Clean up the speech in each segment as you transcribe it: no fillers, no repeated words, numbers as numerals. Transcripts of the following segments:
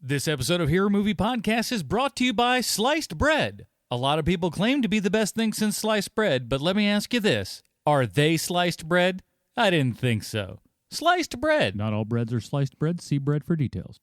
This episode of Hero Movie Podcast is brought to you by Sliced Bread. A lot of people claim to be the best thing since sliced bread, but let me ask you this. Are they sliced bread? I didn't think so. Sliced bread. Not all breads are sliced bread. See bread for details.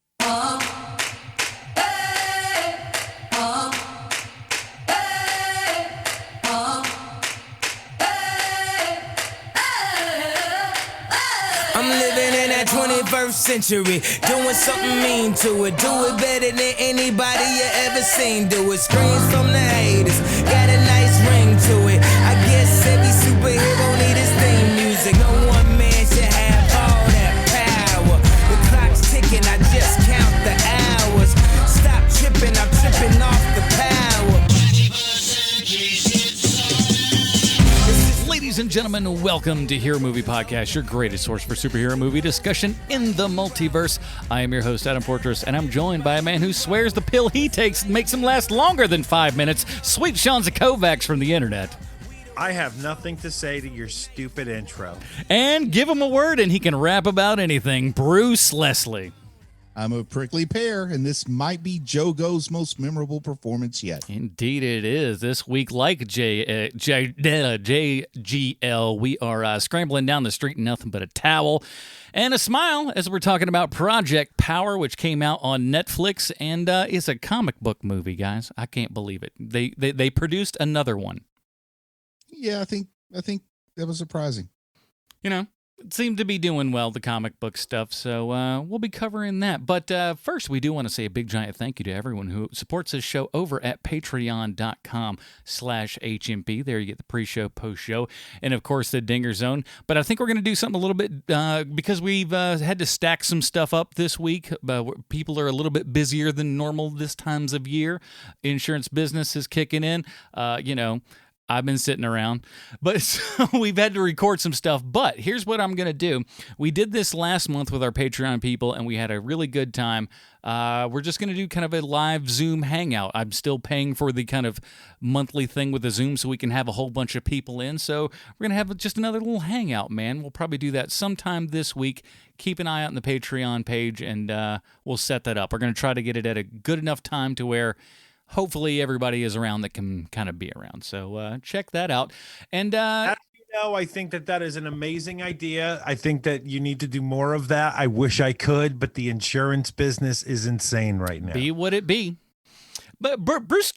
I'm living in that 21st century, doing something mean to it. Do it better than anybody you ever seen. Do it. Screams from the haters, got a nice ring to it. I guess every superhero need his theme music. No one man should have all that power. The clock's ticking, I just count the hours. Stop tripping, I'm tripping off the power. Ladies and gentlemen, welcome to Hero Movie Podcast, your greatest source for superhero movie discussion in the multiverse. I am your host, Adam Fortress, and I'm joined by a man who swears the pill he takes makes him last longer than 5 minutes, Sweet Sean Kovacs from the internet. I have nothing to say to your stupid intro. And give him a word and he can rap about anything, Bruce Leslie. I'm a prickly pear, and this might be Joe Go's most memorable performance yet. Indeed it is. This week, like JGL, we are scrambling down the street in nothing but a towel and a smile as we're talking about Project Power, which came out on Netflix and is a comic book movie, guys. I can't believe it. They produced another one. Yeah, I think that was surprising. You know, it seemed to be doing well, the comic book stuff, so we'll be covering that. But first, we do want to say a big, giant thank you to everyone who supports this show over at patreon.com/HMP. There you get the pre-show, post-show, and, of course, the Dinger Zone. But I think we're going to do something a little bit, because we've had to stack some stuff up this week. People are a little bit busier than normal this times of year. Insurance business is kicking in, I've been sitting around, but so we've had to record some stuff. But here's what I'm going to do. We did this last month with our Patreon people, and we had a really good time. We're just going to do kind of a live Zoom hangout. I'm still paying for the kind of monthly thing with the Zoom so we can have a whole bunch of people in. So we're going to have just another little hangout, man. We'll probably do that sometime this week. Keep an eye out on the Patreon page, and we'll set that up. We're going to try to get it at a good enough time to where hopefully everybody is around that can kind of be around. So check that out. And As you know, I think that is an amazing idea. I think that you need to do more of that. I wish I could, but the insurance business is insane right now. Be what it be. But Bruce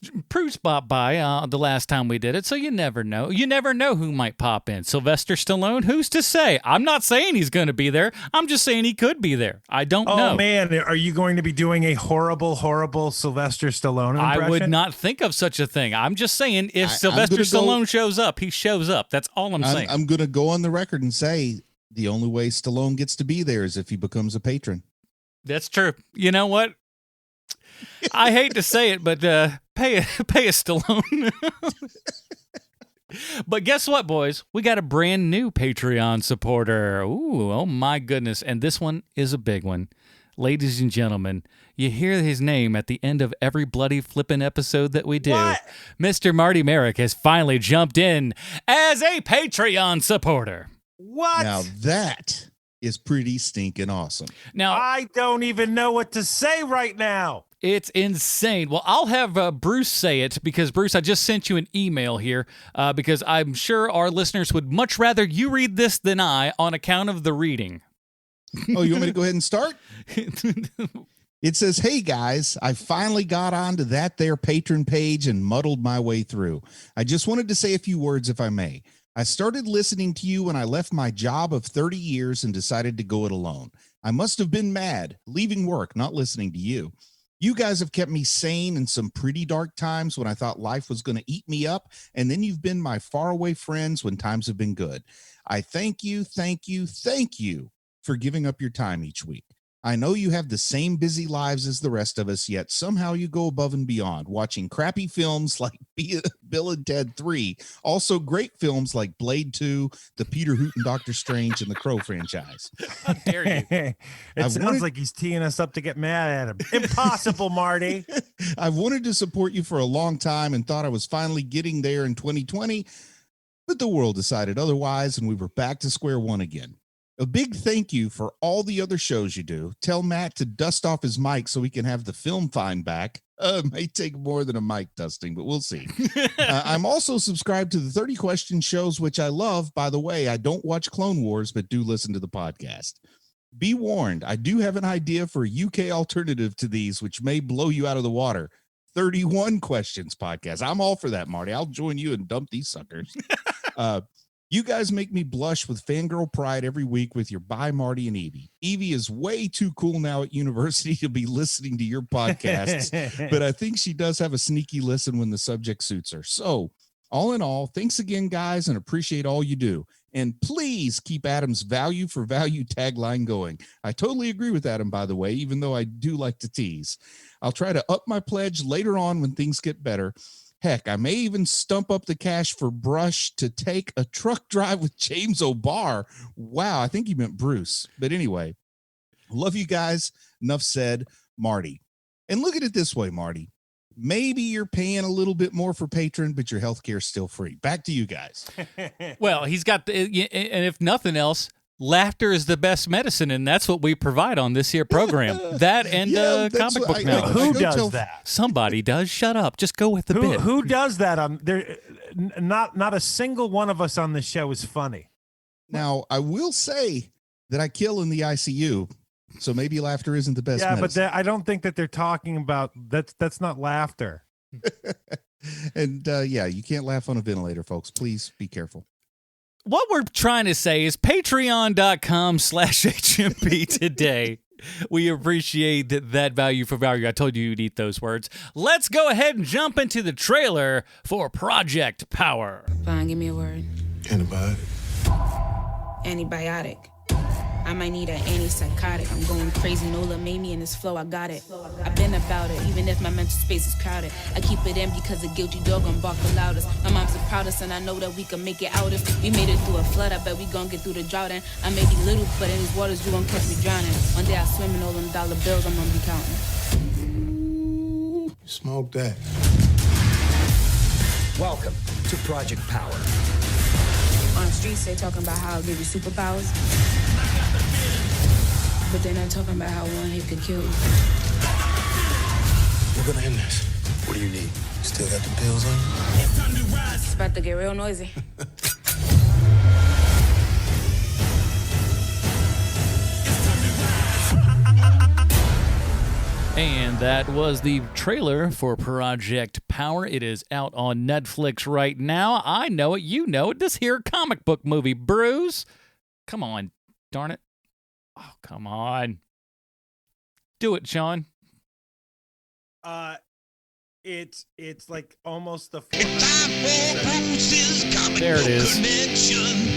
popped by the last time we did it, so you never know. You never know who might pop in. Sylvester Stallone, who's to say? I'm not saying he's going to be there. I'm just saying he could be there. I don't know. Oh, man. Are you going to be doing a horrible, horrible Sylvester Stallone impression? I would not think of such a thing. I'm just saying if Sylvester Stallone shows up, he shows up. That's all I'm saying. I'm going to go on the record and say the only way Stallone gets to be there is if he becomes a patron. That's true. You know what? I hate to say it, but pay a Stallone. But guess what, boys? We got a brand new Patreon supporter. Ooh, oh my goodness. And this one is a big one. Ladies and gentlemen, you hear his name at the end of every bloody flippin' episode that we do. What? Mr. Marty Merrick has finally jumped in as a Patreon supporter. What? Now that is pretty stinking awesome. Now, I don't even know what to say right now. it's insane. Well, I'll have Bruce say it because, Bruce, I just sent you an email here because I'm sure our listeners would much rather you read this than I on account of the reading. Oh, you want me to go ahead and start? It says, "Hey guys, I finally got onto that there patron page and muddled my way through. I just wanted to say a few words if I may. I started listening to you when I left my job of 30 years and decided to go it alone. I must have been mad, leaving work, not listening to you. You guys have kept me sane in some pretty dark times when I thought life was going to eat me up, and then you've been my faraway friends when times have been good. I thank you for giving up your time each week. I know you have the same busy lives as the rest of us, yet somehow you go above and beyond, watching crappy films like Bill and Ted 3, also great films like Blade 2, the Peter Hoot and Doctor Strange, and the Crow franchise." How dare you? It sounds like he's teeing us up to get mad at him. Impossible, Marty. "I've wanted to support you for a long time and thought I was finally getting there in 2020, but the world decided otherwise and we were back to square one again. A big thank you for all the other shows you do. Tell Matt to dust off his mic so we can have the film find back. It may take more than a mic dusting, but we'll see. I'm also subscribed to the 30 Question shows, which I love. By the way, I don't watch Clone Wars, but do listen to the podcast. Be warned, I do have an idea for a UK alternative to these, which may blow you out of the water. 31 Questions podcast. I'm all for that, Marty. I'll join you and dump these suckers. You guys make me blush with fangirl pride every week with your Bye, Marty and Evie. Evie is way too cool now at university to be listening to your podcasts, but I think she does have a sneaky listen when the subject suits her. So, all in all, thanks again, guys, and appreciate all you do. And please keep Adam's value for value tagline going. I totally agree with Adam, by the way, even though I do like to tease. I'll try to up my pledge later on when things get better. Heck, I may even stump up the cash for Brush to take a truck drive with James O'Barr. Wow, I think he meant Bruce. But anyway, love you guys. Enough said, Marty. And look at it this way, Marty. Maybe you're paying a little bit more for Patreon, but your healthcare is still free. Back to you guys. Well, he's got and if nothing else, laughter is the best medicine, and that's what we provide on this here program. That and comic book knowledge. Who does that? Somebody does. Shut up. Just go with the bit. Who does that? There, not a single one of us on the show is funny. Now, I will say that I kill in the ICU, so maybe laughter isn't the best medicine. But I don't think that they're talking about that's not laughter. And you can't laugh on a ventilator, folks. Please be careful. What we're trying to say is patreon.com/HMP today. We appreciate that value for value. I told you you'd eat those words. Let's go ahead and jump into the trailer for Project Power. Fine, give me a word. Antibiotic. Antibiotic. I might need an antipsychotic. I'm going crazy. Nola made me in this flow. I got it. I've been about it, even if my mental space is crowded. I keep it in because a guilty dog gon' bark the loudest. My mom's the proudest, and I know that we can make it out. If we made it through a flood, I bet we gon' get through the drought. And I may be little, but in these waters, you won't catch me drowning. One day I swim in all them dollar bills I'm gonna be counting. Smoke that. Welcome to Project Power. On the streets, they talking about how I'll give you superpowers. But they're not talking about how one hit could kill you. We're gonna end this. What do you need? Still got the pills on you? It's about to get real noisy. And that was the trailer for Project Power. It is out on Netflix right now. I know it. You know it. This here comic book movie, Bruce. Come on. Darn it. Oh, come on. Do it, Sean. It's like almost the There it is.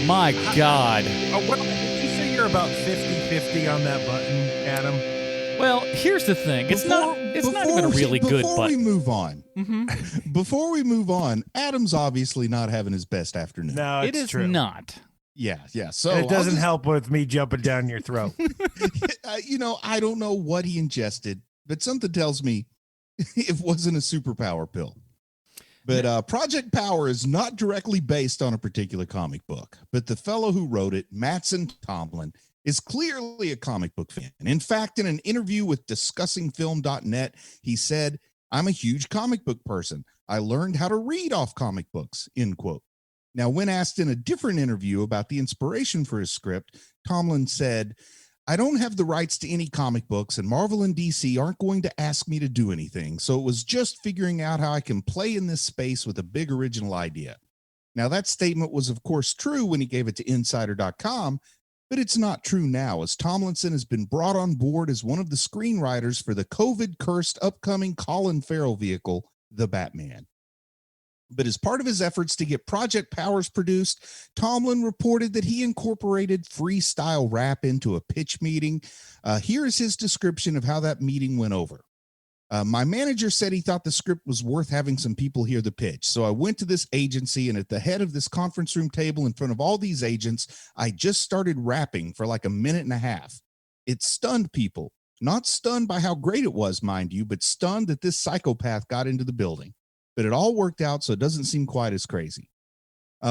My God. Did you say you're about 50-50 on that button, Adam? Well, here's the thing. It's not even a really good button. Before we move on, before we move on, Adam's obviously not having his best afternoon. No, it is true. not. Yeah. So and it doesn't help with me jumping down your throat. I don't know what he ingested, but something tells me it wasn't a superpower pill. But Project Power is not directly based on a particular comic book, but the fellow who wrote it, Mattson Tomlin, is clearly a comic book fan. In fact, in an interview with DiscussingFilm.net, he said, "I'm a huge comic book person. I learned how to read off comic books," end quote. Now, when asked in a different interview about the inspiration for his script, Tomlin said, "I don't have the rights to any comic books, and Marvel and DC aren't going to ask me to do anything, so it was just figuring out how I can play in this space with a big original idea." Now, that statement was, of course, true when he gave it to Insider.com, but it's not true now, as Tomlinson has been brought on board as one of the screenwriters for the COVID-cursed upcoming Colin Farrell vehicle, The Batman. But as part of his efforts to get Project Powers produced, Tomlin reported that he incorporated freestyle rap into a pitch meeting. Here is his description of how that meeting went over. My manager said he thought the script was worth having some people hear the pitch. So I went to this agency, and at the head of this conference room table in front of all these agents, I just started rapping for like a minute and a half. It stunned people. Not stunned by how great it was, mind you, but stunned that this psychopath got into the building. But it all worked out, so it doesn't seem quite as crazy.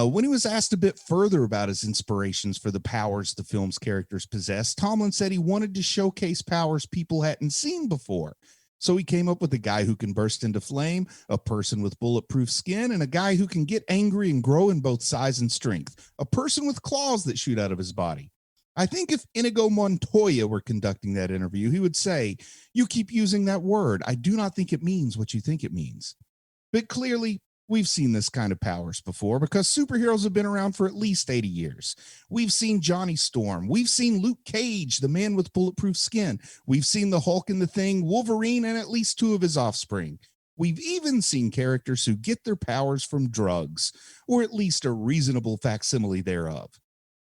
When he was asked a bit further about his inspirations for the powers the film's characters possess, Tomlin said he wanted to showcase powers people hadn't seen before. So he came up with a guy who can burst into flame, a person with bulletproof skin, and a guy who can get angry and grow in both size and strength, a person with claws that shoot out of his body. I think if Inigo Montoya were conducting that interview, he would say, "You keep using that word. I do not think it means what you think it means." But clearly, we've seen this kind of powers before because superheroes have been around for at least 80 years. We've seen Johnny Storm. We've seen Luke Cage, the man with bulletproof skin. We've seen the Hulk and the Thing, Wolverine, and at least 2 of his offspring. We've even seen characters who get their powers from drugs, or at least a reasonable facsimile thereof.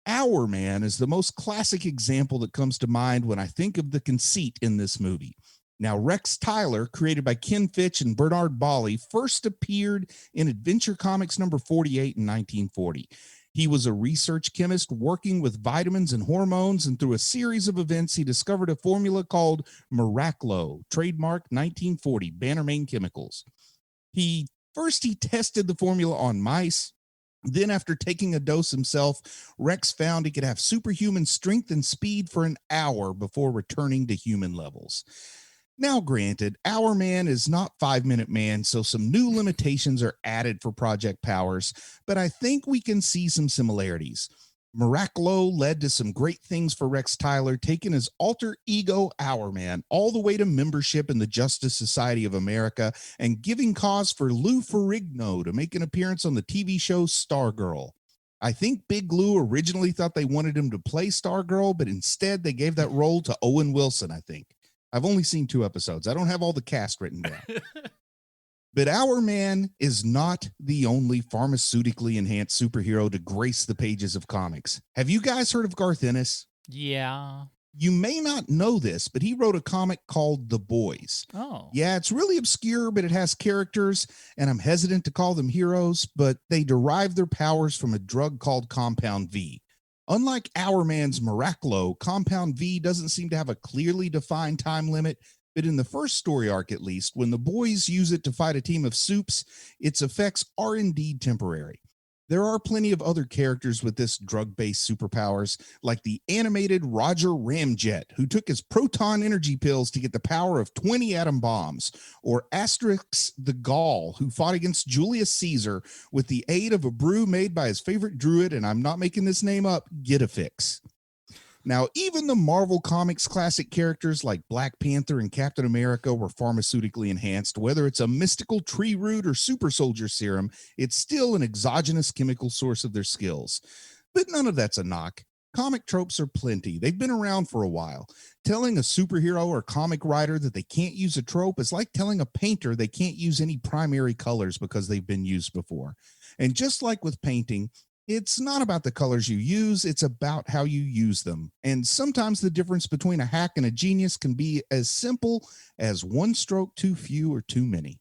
Hourman is the most classic example that comes to mind when I think of the conceit in this movie. Now, Rex Tyler, created by Ken Fitch and Bernard Bali, first appeared in Adventure Comics number 48 in 1940. He was a research chemist working with vitamins and hormones, and through a series of events, he discovered a formula called Miraclo, trademark 1940, Bannerman Chemicals. He tested the formula on mice. Then, after taking a dose himself, Rex found he could have superhuman strength and speed for an hour before returning to human levels. Now, granted, Hourman is not 5 Minute Man, so some new limitations are added for Project Powers, but I think we can see some similarities. Miraclo led to some great things for Rex Tyler, taking his alter ego Hourman all the way to membership in the Justice Society of America and giving cause for Lou Ferrigno to make an appearance on the TV show Stargirl. I think Big Lou originally thought they wanted him to play Stargirl, but instead they gave that role to Owen Wilson, I think. I've only seen 2 episodes. I don't have all the cast written down. But Hourman is not the only pharmaceutically enhanced superhero to grace the pages of comics. Have you guys heard of Garth Ennis? Yeah. You may not know this, but he wrote a comic called The Boys. Oh. Yeah, it's really obscure, but it has characters, and I'm hesitant to call them heroes, but they derive their powers from a drug called Compound V. Unlike Hourman's Miraclo, Compound V doesn't seem to have a clearly defined time limit, but in the first story arc at least, when the boys use it to fight a team of supes, its effects are indeed temporary. There are plenty of other characters with this drug-based superpowers, like the animated Roger Ramjet, who took his proton energy pills to get the power of 20 atom bombs, or Asterix the Gaul, who fought against Julius Caesar with the aid of a brew made by his favorite druid, and I'm not making this name up, Get-A-Fix. Now, even the Marvel Comics classic characters like Black Panther and Captain America were pharmaceutically enhanced. Whether it's a mystical tree root or super soldier serum, it's still an exogenous chemical source of their skills. But none of that's a knock. Comic tropes are plenty. They've been around for a while. Telling a superhero or comic writer that they can't use a trope is like telling a painter they can't use any primary colors because they've been used before. And just like with painting, it's not about the colors you use, it's about how you use them. And sometimes the difference between a hack and a genius can be as simple as one stroke too few or too many.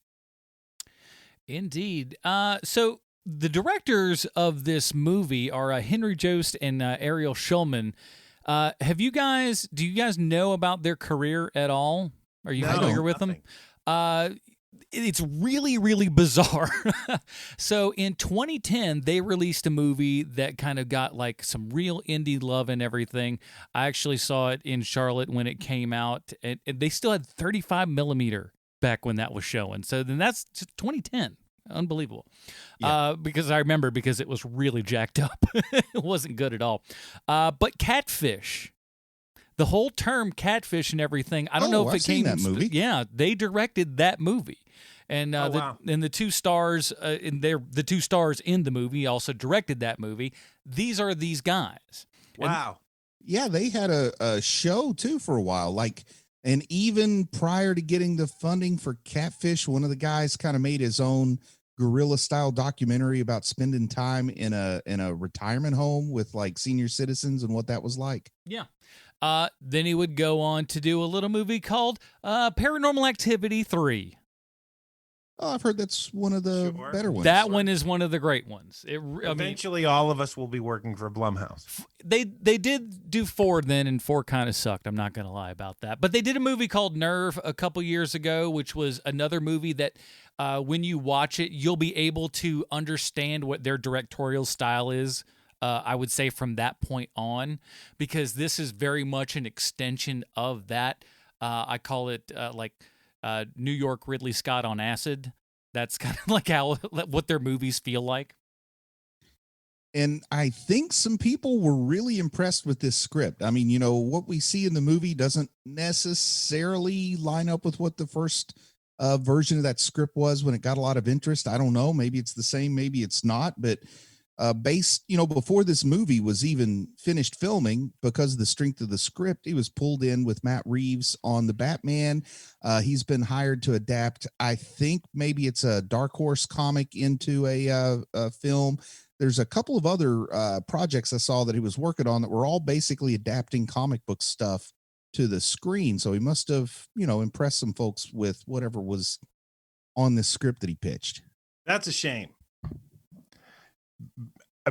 Indeed. So the directors of this movie are Henry Jost and Ariel Schulman. Do you guys know about their career at all? Are you familiar with them? It's really, really bizarre. So in 2010, they released a movie that kind of got like some real indie love and everything. I actually saw it in Charlotte when it came out, and they still had 35 millimeter back when that was showing. So then that's just 2010. Unbelievable. Yeah. Because I remember because it was really jacked up. It wasn't good at all. But Catfish. The whole term catfish and everything, I don't know if it came that movie. Yeah, they directed that movie. And wow. the 2 stars the 2 stars in the movie also directed that movie. These are these guys. Wow. Yeah, they had a show too for a while. And even prior to getting the funding for Catfish, one of the guys kind of made his own guerrilla style documentary about spending time in a retirement home with like senior citizens and what that was like. Yeah. Then he would go on to do a little movie called Paranormal Activity 3. Oh, I've heard that's one of the Sure. better ones. That one is one of the great ones. Eventually, all of us will be working for Blumhouse. They did do 4 then, and 4 kind of sucked. I'm not going to lie about that. But they did a movie called Nerve a couple years ago, which was another movie that when you watch it, you'll be able to understand what their directorial style is. I would say from that point on, because this is very much an extension of that. I call it New York Ridley Scott on acid. That's kind of like what their movies feel like. And I think some people were really impressed with this script. I mean, what we see in the movie doesn't necessarily line up with what the first version of that script was when it got a lot of interest. I don't know. Maybe it's the same, maybe it's not. But before this movie was even finished filming, because of the strength of the script, he was pulled in with Matt Reeves on the Batman. He's been hired to adapt, I think maybe it's a Dark Horse comic into a film. There's a couple of other projects I saw that he was working on that were all basically adapting comic book stuff to the screen. So he must have, impressed some folks with whatever was on this script that he pitched. That's a shame.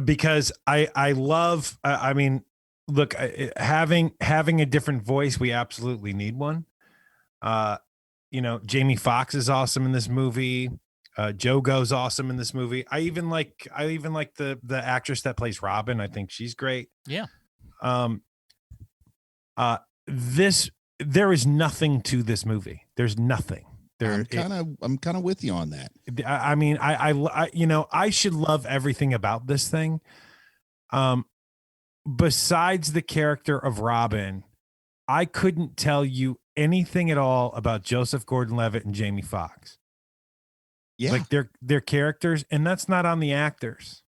Because I love, look, having a different voice, we absolutely need one. Jamie Foxx is awesome in this movie. Jogo's awesome in this movie. I even like the actress that plays Robin. I think she's great. Yeah. There is nothing to this movie. There's nothing. I'm kind of with you on that. I should love everything about this thing. Besides the character of Robin, I couldn't tell you anything at all about Joseph Gordon-Levitt and Jamie Foxx. Yeah. Like their characters, and that's not on the actors.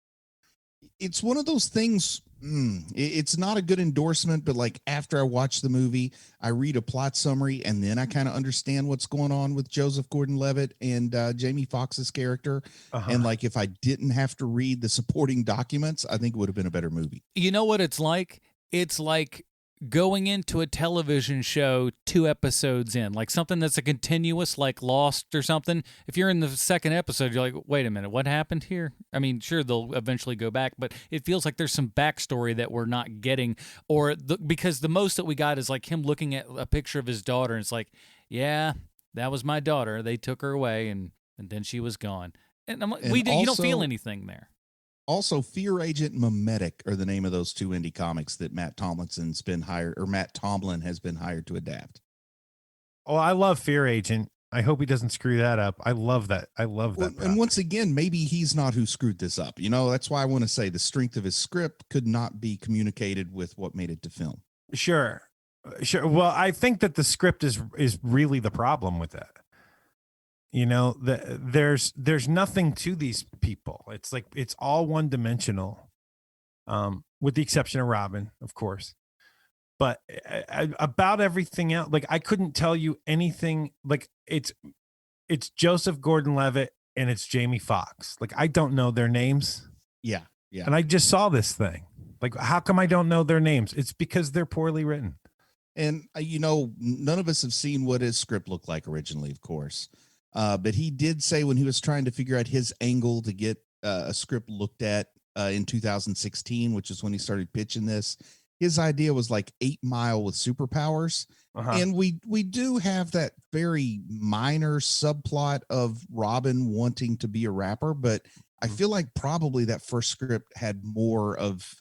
It's one of those things. It's not a good endorsement, but like after I watch the movie, I read a plot summary and then I kind of understand what's going on with Joseph Gordon-Levitt and Jamie Foxx's character. And like, if I didn't have to read the supporting documents, I think it would have been a better movie. You know what it's like? It's like going into a television show 2 episodes in, like something that's a continuous, like Lost or something. If you're in the second episode, you're like, wait a minute, what happened here? I mean, sure, they'll eventually go back, but it feels like there's some backstory that we're not getting, because the most that we got is like him looking at a picture of his daughter, and it's like, yeah, that was my daughter. They took her away, and then she was gone. And you don't feel anything there. Also, Fear Agent and Memetic are the name of those 2 indie comics that Matt Tomlin has been hired to adapt. Oh, I love Fear Agent. I hope he doesn't screw that up. I love that. And once again, maybe he's not who screwed this up. That's why I want to say the strength of his script could not be communicated with what made it to film. Sure. Well, I think that the script is really the problem with that. There's nothing to these people. It's like, it's all one dimensional, with the exception of Robin, of course. But about everything else, like I couldn't tell you anything. Like it's Joseph Gordon-Levitt and it's Jamie Foxx. Like I don't know their names. Yeah. And I just saw this thing. Like, how come I don't know their names? It's because they're poorly written. And none of us have seen what his script looked like originally, of course. But he did say when he was trying to figure out his angle to get a script looked at in 2016, which is when he started pitching this, his idea was like 8 Mile with superpowers. And we do have that very minor subplot of Robin wanting to be a rapper, but I feel like probably that first script had more of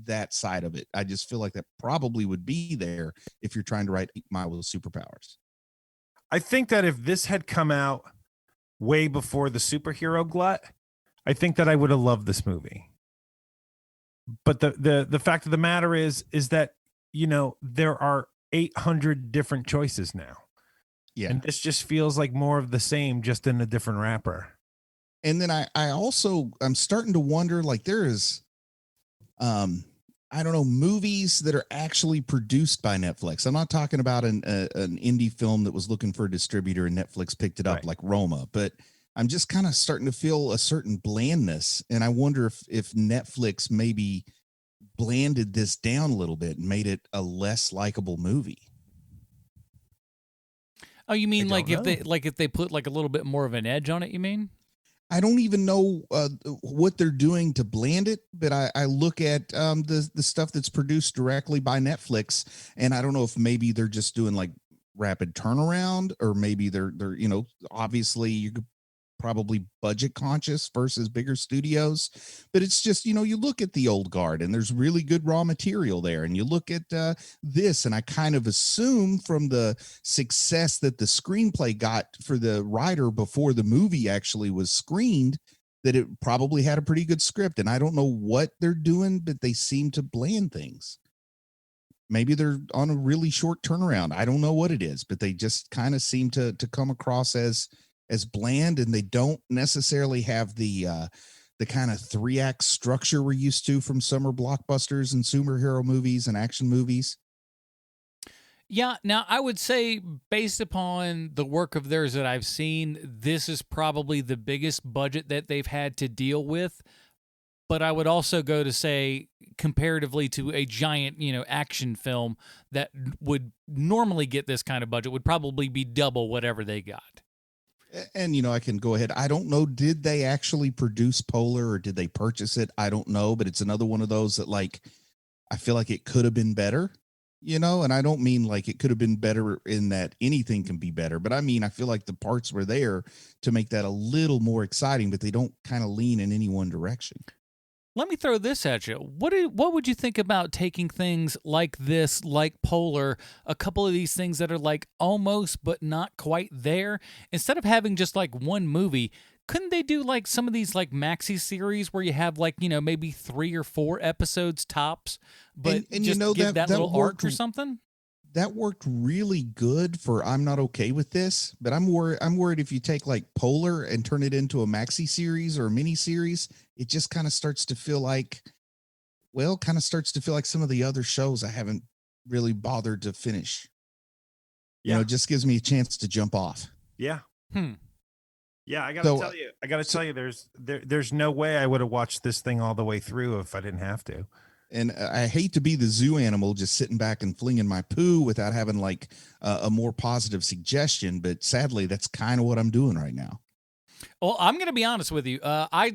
that side of it. I just feel like that probably would be there if you're trying to write 8 Mile with superpowers. I think that if this had come out way before the superhero glut, I think that I would have loved this movie. But the fact of the matter is that, there are 800 different choices now. Yeah. And this just feels like more of the same, just in a different wrapper. And then I'm starting to wonder, like there is, I don't know, movies that are actually produced by Netflix. I'm not talking about an indie film that was looking for a distributor and Netflix picked it up, right, like Roma, but I'm just kind of starting to feel a certain blandness. And I wonder if Netflix maybe blanded this down a little bit and made it a less likable movie. Oh, you mean I like don't if they put like a little bit more of an edge on it? You mean? I don't even know what they're doing to bland it, but I look at the stuff that's produced directly by Netflix, and I don't know if maybe they're just doing like rapid turnaround, or maybe they're obviously you could probably budget conscious versus bigger studios, but it's just you look at the old guard and there's really good raw material there, and you look at this, and I kind of assume from the success that the screenplay got for the writer before the movie actually was screened, that it probably had a pretty good script. And I don't know what they're doing, but they seem to bland things. Maybe they're on a really short turnaround. I don't know what it is, but they just kind of seem to come across as bland, and they don't necessarily have the kind of 3-act structure we're used to from summer blockbusters and superhero movies and action movies. Yeah, now I would say based upon the work of theirs that I've seen, this is probably the biggest budget that they've had to deal with. But I would also go to say, comparatively to a giant, action film that would normally get this kind of budget, would probably be double whatever they got. And, I can go ahead. I don't know. Did they actually produce Polar, or did they purchase it? I don't know. But it's another one of those that, like, I feel like it could have been better, and I don't mean like it could have been better in that anything can be better. But I mean, I feel like the parts were there to make that a little more exciting, but they don't kind of lean in any one direction. Let me throw this at you. What would you think about taking things like this, like Polar, a couple of these things that are like almost but not quite there, instead of having just like one movie? Couldn't they do like some of these like maxi series where you have like, maybe 3 or 4 episodes tops, but and just give that little arc or something? That worked really good for I'm Not Okay With This, but I'm worried if you take like Polar and turn it into a maxi series or a mini series, it just kind of starts to feel like some of the other shows I haven't really bothered to finish. Yeah. It just gives me a chance to jump off. Yeah. Yeah, I got to tell you, there's no way I would have watched this thing all the way through if I didn't have to. And I hate to be the zoo animal just sitting back and flinging my poo without having like a more positive suggestion. But sadly, that's kind of what I'm doing right now. Well, I'm going to be honest with you. I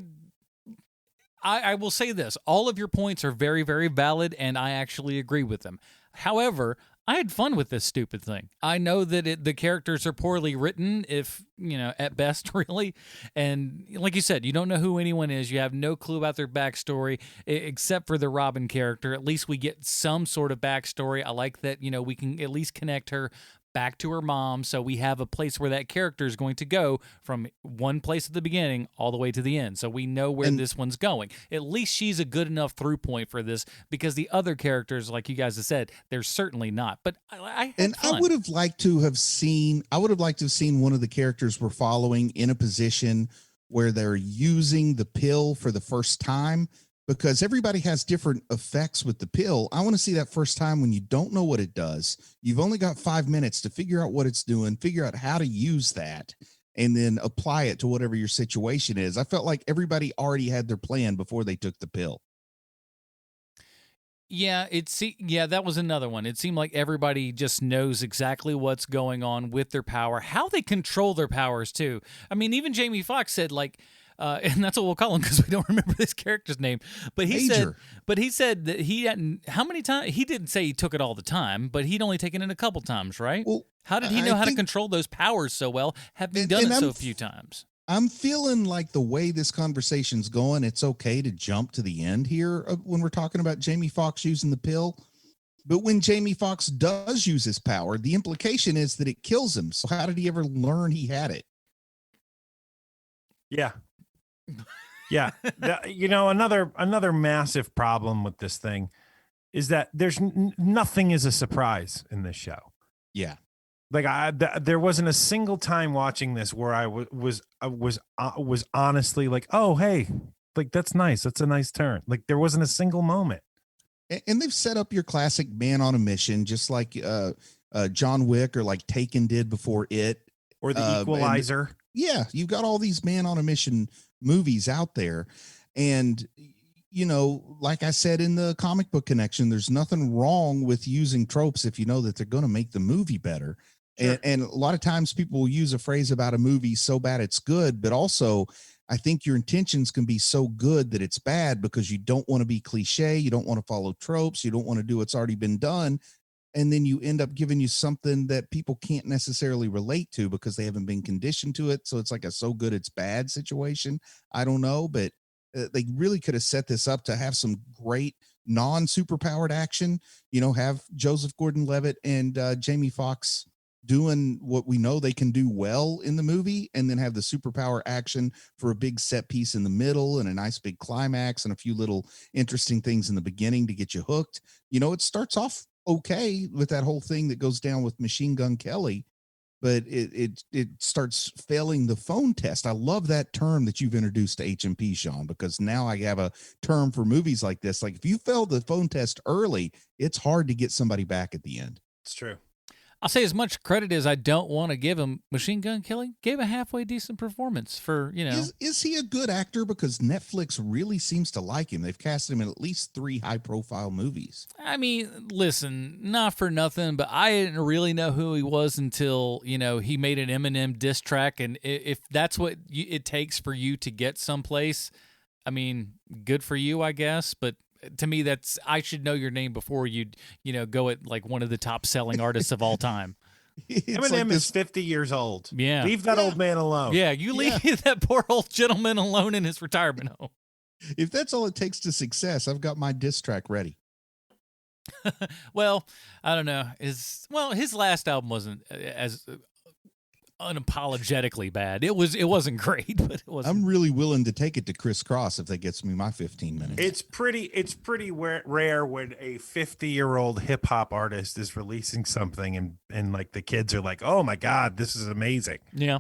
will say this. All of your points are very, very valid, and I actually agree with them. However, I had fun with this stupid thing. I know that the characters are poorly written, if, at best, really. And like you said, you don't know who anyone is. You have no clue about their backstory, except for the Robin character. At least we get some sort of backstory. I like that, we can at least connect her back to her mom, so we have a place where that character is going to go from one place at the beginning all the way to the end, so we know where this one's going. At least she's a good enough through point for this, because the other characters, like you guys have said, they're certainly not. But I would have liked to have seen one of the characters we're following in a position where they're using the pill for the first time, because everybody has different effects with the pill. I want to see that first time when you don't know what it does. You've only got 5 minutes to figure out what it's doing, figure out how to use that, and then apply it to whatever your situation is. I felt like everybody already had their plan before they took the pill. Yeah, that was another one. It seemed like everybody just knows exactly what's going on with their power, how they control their powers too. I mean, even Jamie Foxx said like, and that's what we'll call him because we don't remember this character's name. But he said that he hadn't. How many times? He didn't say he took it all the time, but he'd only taken it a couple times, right? Well, how did he know how to control those powers so well, having done it so few times? I'm feeling like the way this conversation's going, it's okay to jump to the end here when we're talking about Jamie Foxx using the pill. But when Jamie Foxx does use his power, the implication is that it kills him. So how did he ever learn he had it? Yeah. Yeah. Another massive problem with this thing is that there's nothing is a surprise in this show. Yeah. Like there wasn't a single time watching this where I was honestly like, oh, hey, like, that's nice. That's a nice turn. Like, there wasn't a single moment. And they've set up your classic man on a mission, just like John Wick or like Taken did before it. Or The Equalizer. Yeah, you've got all these man on a mission movies out there. And, like I said in the comic book connection, there's nothing wrong with using tropes if you know that they're going to make the movie better. And a lot of times people will use a phrase about a movie so bad it's good, but also I think your intentions can be so good that it's bad because you don't want to be cliche, you don't want to follow tropes, you don't want to do what's already been done, and then you end up giving you something that people can't necessarily relate to because they haven't been conditioned to it. So it's like a so good it's bad situation. I don't know, but they really could have set this up to have some great non-superpowered action, have Joseph Gordon-Levitt and Jamie Foxx doing what we know they can do well in the movie, and then have the superpower action for a big set piece in the middle and a nice big climax and a few little interesting things in the beginning to get you hooked. It starts off okay with that whole thing that goes down with Machine Gun Kelly, but it starts failing the phone test. I love that term that you've introduced to HMP, Sean, because now I have a term for movies like this. Like if you fail the phone test early, it's hard to get somebody back at the end. It's true. I'll say as much credit as I don't want to give him. Machine Gun Kelly gave a halfway decent performance for, Is he a good actor? Because Netflix really seems to like him. They've cast him in at least 3 high-profile movies. I mean, listen, not for nothing, but I didn't really know who he was until, he made an Eminem diss track. And if that's what it takes for you to get someplace, I mean, good for you, I guess. But to me, I should know your name before you'd, go at like one of the top selling artists of all time. Eminem is 50 years old. Yeah. Leave that old man alone. Yeah, you leave that poor old gentleman alone in his retirement home. If that's all it takes to success, I've got my diss track ready. Well, I don't know. His last album wasn't as unapologetically bad. It wasn't great, but it wasn't. I'm really willing to take it to Criss Cross if that gets me my 15 minutes. It's pretty rare when a 50-year-old hip hop artist is releasing something and like the kids are like, "Oh my God, this is amazing." Yeah.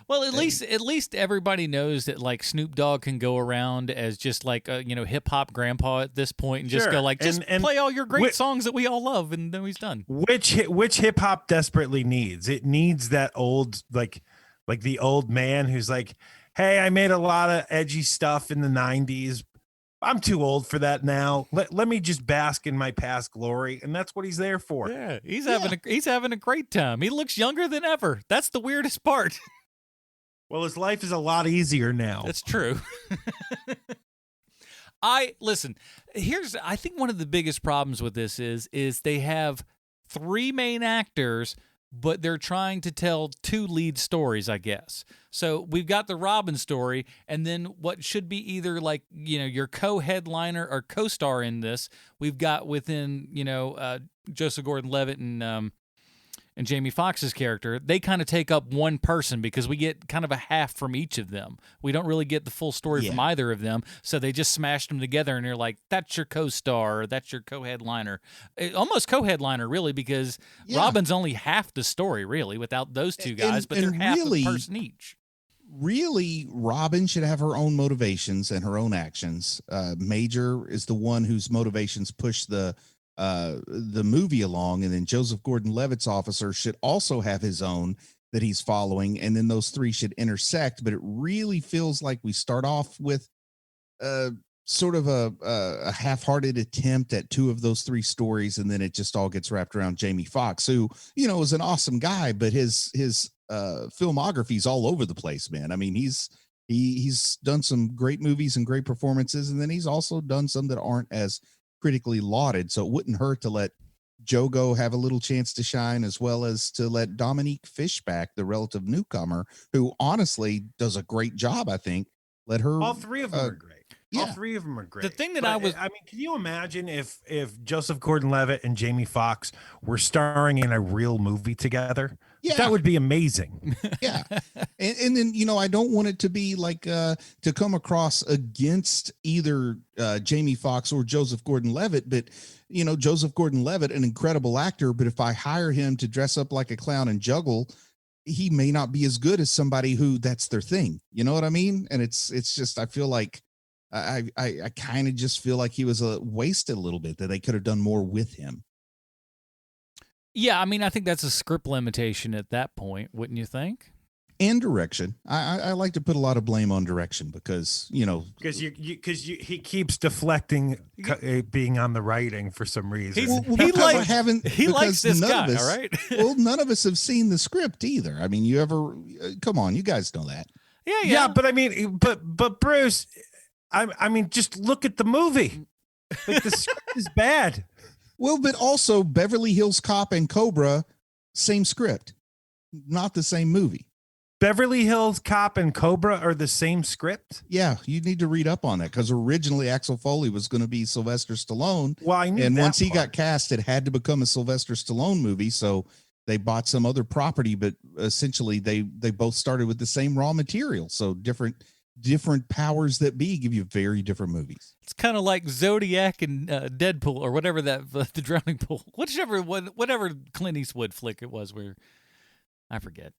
Well, at least everybody knows that like Snoop Dogg can go around as just like a hip hop grandpa at this point and just go like just play all your great songs that we all love, and then he's done. Which hip hop desperately needs? It needs that old like the old man who's like, "Hey, I made a lot of edgy stuff in the 90s. I'm too old for that now. Let me just bask in my past glory," and that's what he's there for. Yeah, he's having a great time. He looks younger than ever. That's the weirdest part. Well, his life is a lot easier now. That's true. I think one of the biggest problems with this is they have 3 main actors, but they're trying to tell 2 lead stories, I guess. So we've got the Robin story, and then what should be either like, your co-headliner or co-star in this, we've got within, Joseph Gordon-Levitt and Jamie Foxx's character. They kind of take up one person because we get kind of a half from each of them. We don't really get the full story from either of them, so they just smashed them together, and you're like, that's your co-star, or that's your co-headliner. Almost co-headliner, really, because Robin's only half the story, really, without those 2 guys, but they're half a person each. Really, Robin should have her own motivations and her own actions. Major is the one whose motivations push the movie along, and then Joseph Gordon-Levitt's officer should also have his own that he's following, and then those 3 should intersect. But it really feels like we start off with sort of a half-hearted attempt at 2 of those 3 stories, and then it just all gets wrapped around Jamie Foxx, who is an awesome guy, but his filmography's all over the place, man. I mean, he's done some great movies and great performances, and then he's also done some that aren't as critically lauded, so it wouldn't hurt to let Jogo have a little chance to shine, as well as to let Dominique Fishback, the relative newcomer, who honestly does a great job, I think. Let her. All 3 of them are great. Yeah. All 3 of them are great. The thing that can you imagine if Joseph Gordon-Levitt and Jamie Foxx were starring in a real movie together? Yeah, that would be amazing. Yeah, and then I don't want it to be like to come across against either Jamie Foxx or Joseph Gordon-Levitt, but Joseph Gordon-Levitt, an incredible actor, but if I hire him to dress up like a clown and juggle, he may not be as good as somebody who that's their thing. You know what I mean? And it's just, I feel like I kind of just feel like he was wasted a little bit, that they could have done more with him. Yeah, I mean, I think that's a script limitation at that point, wouldn't you think? And direction. I like to put a lot of blame on direction because because he keeps deflecting being on the writing for some reason. He likes this guy. All right. Well, none of us have seen the script either. I mean, you ever? Come on, you guys know that. Yeah. But I mean, but Bruce, I mean, just look at the movie. Like the script is bad. Well, but also Beverly Hills Cop and Cobra, same script, not the same movie. Beverly Hills Cop and Cobra are the same script? Yeah, you need to read up on that because originally Axel Foley was going to be Sylvester Stallone. Well, I knew and that once he part. got cast, it had to become a Sylvester Stallone movie. So they bought some other property, but essentially they both started with the same raw material. So different powers that be give you very different movies. It's kind of like Zodiac and Deadpool or whatever the Drowning Pool, whatever Clint Eastwood flick it was where I forget.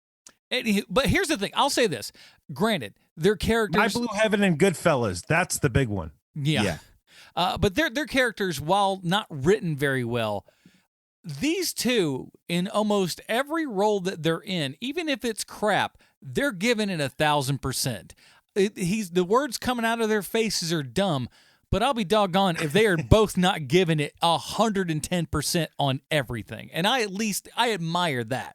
But here's the thing. I'll say this. Granted, their characters... My Blue Heaven and Goodfellas. That's the big one. Yeah. But their characters, while not written very well, these two, in almost every role that they're in, even if it's crap, they're giving it 1,000%. The words coming out of their faces are dumb, but I'll be doggone if they are both not giving it 110% on everything. And I admire that.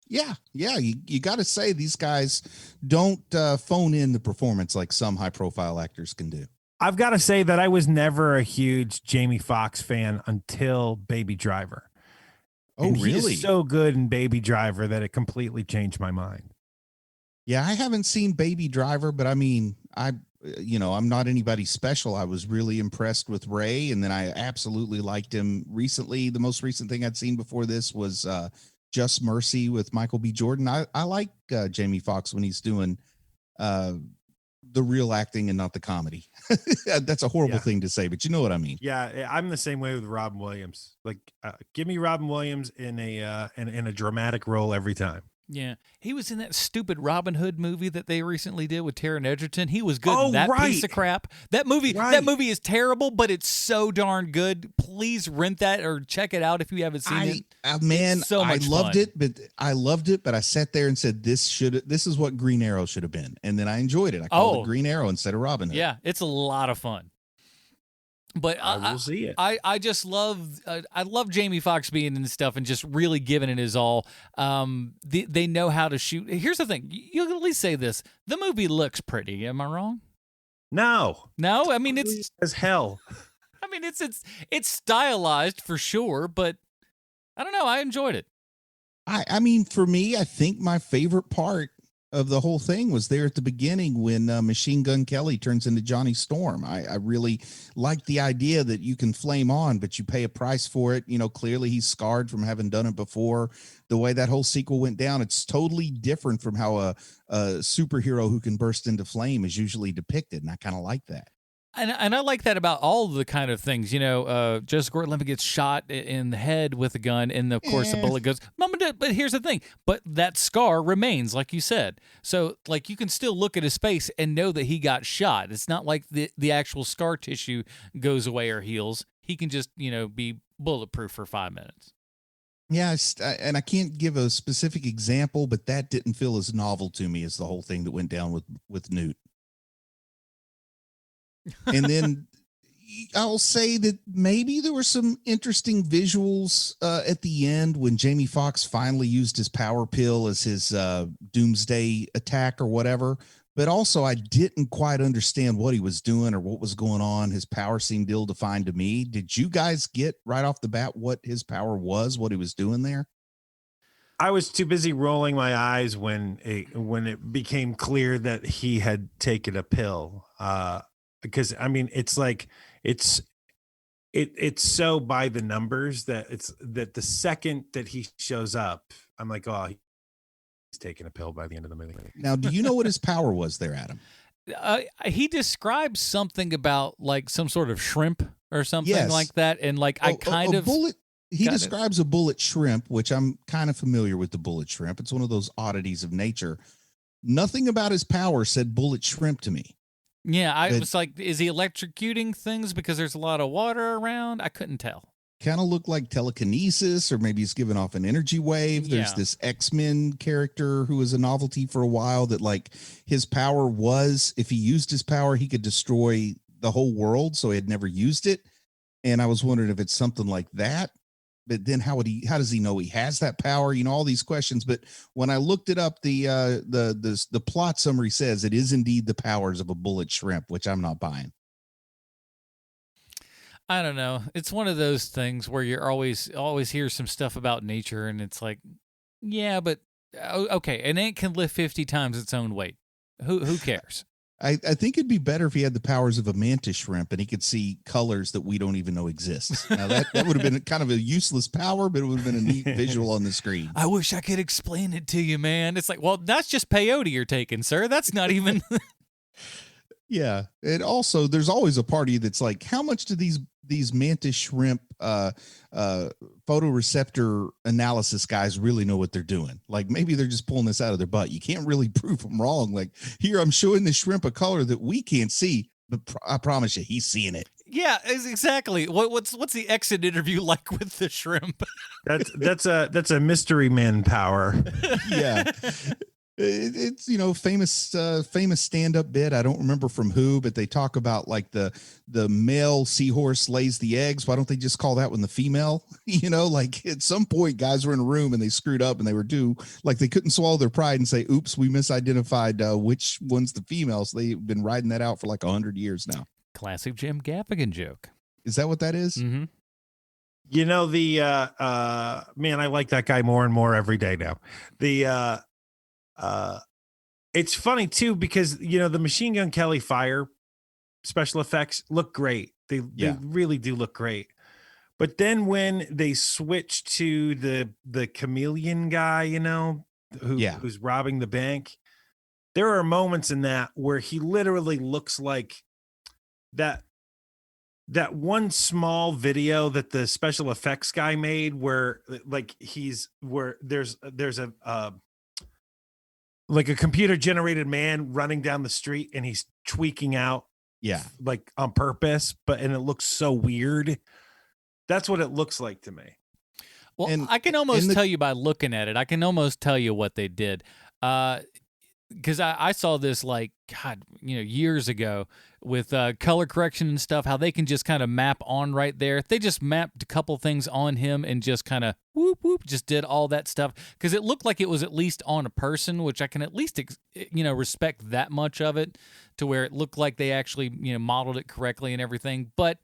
Yeah. You got to say these guys don't phone in the performance like some high-profile actors can do. I've got to say that I was never a huge Jamie Foxx fan until Baby Driver. Oh, and really? He's so good in Baby Driver that it completely changed my mind. Yeah, I haven't seen Baby Driver, but I mean, I'm not anybody special. I was really impressed with Ray, and then I absolutely liked him recently. The most recent thing I'd seen before this was Just Mercy with Michael B. Jordan. I like Jamie Foxx when he's doing the real acting and not the comedy. That's a horrible thing to say, but you know what I mean. Yeah, I'm the same way with Robin Williams. Like, give me Robin Williams in a dramatic role every time. Yeah, he was in that stupid Robin Hood movie that they recently did with Taron Egerton. He was good in that piece of crap. That movie is terrible, but it's so darn good. Please rent that or check it out if you haven't seen it. Man, so much loved fun. I loved it, but I sat there and said, this is what Green Arrow should have been. And then I enjoyed it. I called it Green Arrow instead of Robin Hood. Yeah, it's a lot of fun. But I will see it. I just love Jamie Foxx being in stuff and just really giving it his all. They know how to shoot. Here's the thing: you can at least say this: the movie looks pretty. Am I wrong? No. I mean it's as hell. I mean it's stylized for sure, but I don't know. I enjoyed it. I mean, for me, I think my favorite part of the whole thing was there at the beginning when Machine Gun Kelly turns into Johnny Storm. I really like the idea that you can flame on, but you pay a price for it. Clearly he's scarred from having done it before. The way that whole sequel went down, it's totally different from how a superhero who can burst into flame is usually depicted. And I kind of like that. And I like that about all the kind of things, Joseph Gordon-Levitt gets shot in the head with a gun, and of course the bullet goes. But here's the thing: but that scar remains, like you said. So, like, you can still look at his face and know that he got shot. It's not like the actual scar tissue goes away or heals. He can just, be bulletproof for 5 minutes. Yeah, and I can't give a specific example, but that didn't feel as novel to me as the whole thing that went down with Newt. And then I'll say that maybe there were some interesting visuals at the end when Jamie Foxx finally used his power pill as his doomsday attack or whatever. But also, I didn't quite understand what he was doing or what was going on. His power seemed ill-defined to me. Did you guys get right off the bat what his power was, what he was doing there? I was too busy rolling my eyes when it became clear that he had taken a pill. Because I mean, it's like it's so by the numbers that the second that he shows up, I'm like, oh, he's taking a pill by the end of the movie. Now, do you know what his power was there, Adam? He describes something about like some sort of shrimp or something like that, and like bullet. He describes a bullet shrimp, which I'm kind of familiar with the bullet shrimp. It's one of those oddities of nature. Nothing about his power said bullet shrimp to me. Yeah, I was like, is he electrocuting things because there's a lot of water around? I couldn't tell. kind of look like telekinesis, or maybe he's giving off an energy wave. There's Yeah. this X-Men character who was a novelty for a while that like his power was, if he used his power, he could destroy the whole world. So he had never used it. And I was wondering if it's something like that. But then how does he know he has that power? You know, all these questions. But when I looked it up, the plot summary says it is indeed the powers of a bullet shrimp, which I'm not buying. I don't know. It's one of those things where you're always hear some stuff about nature, and it's like, yeah, but okay, an ant can lift 50 times its own weight. Who cares? I think it'd be better if he had the powers of a mantis shrimp and he could see colors that we don't even know exist. Now that would have been kind of a useless power, but it would have been a neat visual on the screen. I wish I could explain it to you, man. It's like, well, that's just peyote you're taking, sir. That's not even. Yeah. And also there's always a party that's like, how much do these mantis shrimp photoreceptor analysis guys really know what they're doing? Like maybe they're just pulling this out of their butt. You can't really prove them wrong. Like here, I'm showing the shrimp a color that we can't see, but I promise you he's seeing it. Yeah, exactly. What's the exit interview like with the shrimp? That's a mystery man power. Yeah. It's famous stand-up bit. I don't remember from who, but they talk about like the male seahorse lays the eggs. Why don't they just call that one the female? Like at some point guys were in a room and they screwed up and they were they couldn't swallow their pride and say, oops, we misidentified which one's the female. So they've been riding that out for like 100 years now. Classic Jim Gaffigan joke. Is that what that is? Mm-hmm. Man, I like that guy more and more every day now. It's funny too because the Machine Gun Kelly fire special effects look great. They really do look great. But then when they switch to the chameleon guy, who's robbing the bank, there are moments in that where he literally looks like that one small video that the special effects guy made where there's a like a computer generated man running down the street and he's tweaking out like on purpose, and it looks so weird. That's what it looks like to me. Well, I can almost tell you by looking at it. I can almost tell you what they did. Because I saw this years ago with color correction and stuff, how they can just kind of map on right there. They just mapped a couple things on him and just kind of whoop, just did all that stuff. Because it looked like it was at least on a person, which I can at least, respect that much of it to where it looked like they actually, modeled it correctly and everything. But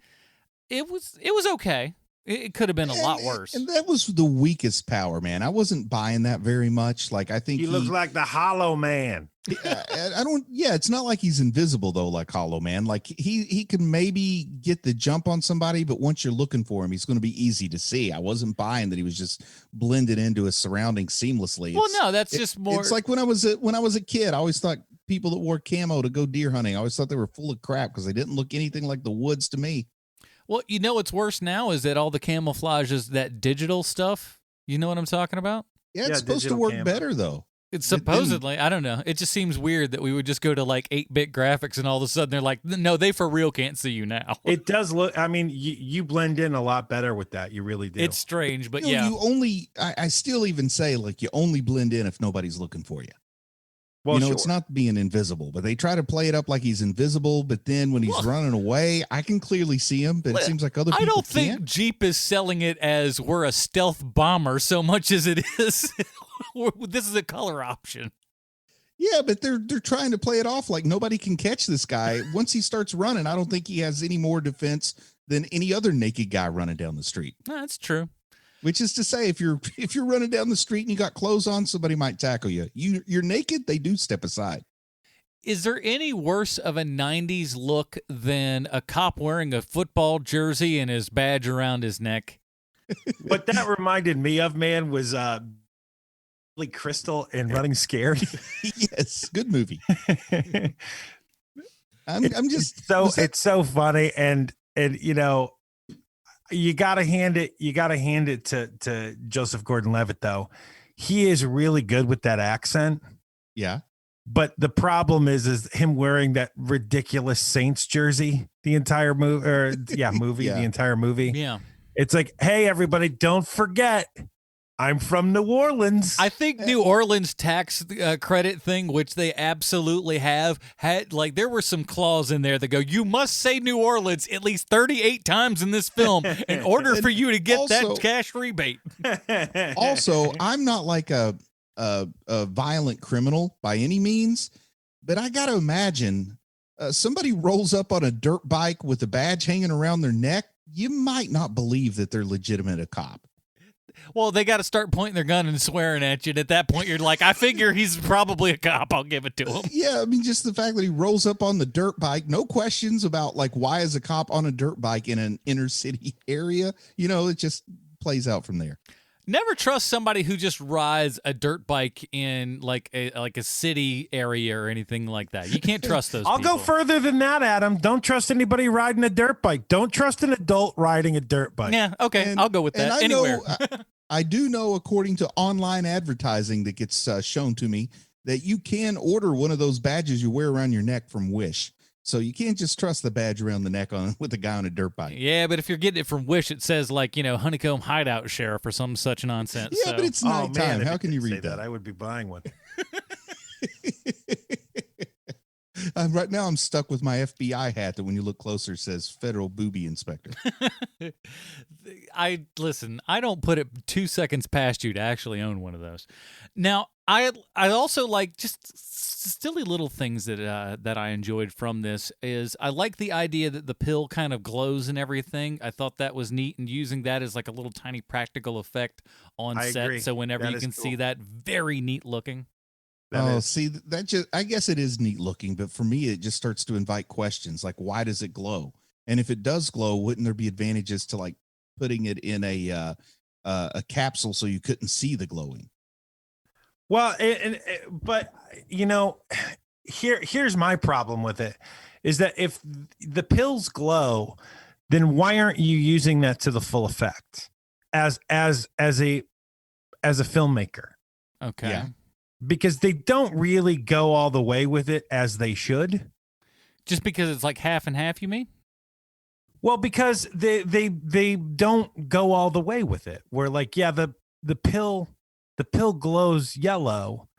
it was okay. It could have been a lot worse. And that was the weakest power, man. I wasn't buying that very much. Like, I think he looks like the Hollow Man. It's not like he's invisible though, like Hollow Man. Like he can maybe get the jump on somebody, but once you're looking for him, he's going to be easy to see. I wasn't buying that he was just blended into his surroundings seamlessly. Well, no, that's just more. It's like when I was a kid, I always thought people that wore camo to go deer hunting, I always thought they were full of crap because they didn't look anything like the woods to me. Well, what's worse now is that all the camouflage is that digital stuff. You know what I'm talking about? Yeah, it's supposed to work better, though. It's supposedly. I don't know. It just seems weird that we would just go to like 8-bit graphics and all of a sudden they're like, no, they for real can't see you now. It does look, I mean, you blend in a lot better with that. You really do. It's strange, but I still even say like you only blend in if nobody's looking for you. Well, It's not being invisible, but they try to play it up like he's invisible. But then when he's running away, I can clearly see him. But it seems like other people I don't can't. think Jeep is selling it as we're a stealth bomber so much as it is. This is a color option. Yeah, but they're trying to play it off like nobody can catch this guy. Once he starts running, I don't think he has any more defense than any other naked guy running down the street. No, that's true. Which is to say, if you're running down the street and you got clothes on, somebody might tackle you. You're naked, they do step aside. Is there any worse of a 90s look than a cop wearing a football jersey and his badge around his neck? What that reminded me of, man, was Billy Crystal in Running Scared. Yes, good movie. It's so funny, and you gotta hand it to Joseph Gordon-Levitt though. He is really good with that accent. Yeah. But the problem is him wearing that ridiculous Saints jersey the entire movie, the entire movie. Yeah. It's like, hey, everybody, don't forget, I'm from New Orleans. I think New Orleans tax credit thing, which they absolutely have, had like there were some clause in there that go, you must say New Orleans at least 38 times in this film in order for you to get also, that cash rebate. Also, I'm not like a violent criminal by any means, but I got to imagine somebody rolls up on a dirt bike with a badge hanging around their neck. You might not believe that they're legitimate a cop. Well, they got to start pointing their gun and swearing at you. And at that point, you're like, I figure he's probably a cop. I'll give it to him. Yeah, I mean, just the fact that he rolls up on the dirt bike, no questions about like why is a cop on a dirt bike in an inner city area? You know, it just plays out from there. Never trust somebody who just rides a dirt bike in like a city area or anything like that. You can't trust those I'll people. go further than that, Adam. Don't trust anybody riding a dirt bike. Don't trust an adult riding a dirt bike. Yeah, okay, And- I'll go with and that. I Anywhere. know, I do know, according to online advertising that gets shown to me, that you can order one of those badges you wear around your neck from Wish. So you can't just trust the badge around the neck on with a guy on a dirt bike. Yeah, but if you're getting it from Wish, it says like, Honeycomb Hideout Sheriff or some such nonsense. Yeah, so. but it's Oh, nighttime. man, if How it can you did say read that? I would be buying one. Right now, I'm stuck with my FBI hat that when you look closer says Federal Booby Inspector. I don't put it 2 seconds past you to actually own one of those. Now, I also like just silly little things that I enjoyed from this is I like the idea that the pill kind of glows and everything. I thought that was neat, and using that as like a little tiny practical effect on I set. agree. So whenever That you is can see cool. that, very neat looking. See, that just, I guess it is neat looking, but for me, it just starts to invite questions like, why does it glow? And if it does glow, wouldn't there be advantages to like putting it in a capsule so you couldn't see the glowing? Well, but here's my problem with it is that if the pills glow, then why aren't you using that to the full effect as a filmmaker? Okay. Yeah. Because they don't really go all the way with it as they should. Just because it's like half and half, you mean? Well, because they don't go all the way with it. Where like, yeah, the pill glows yellow,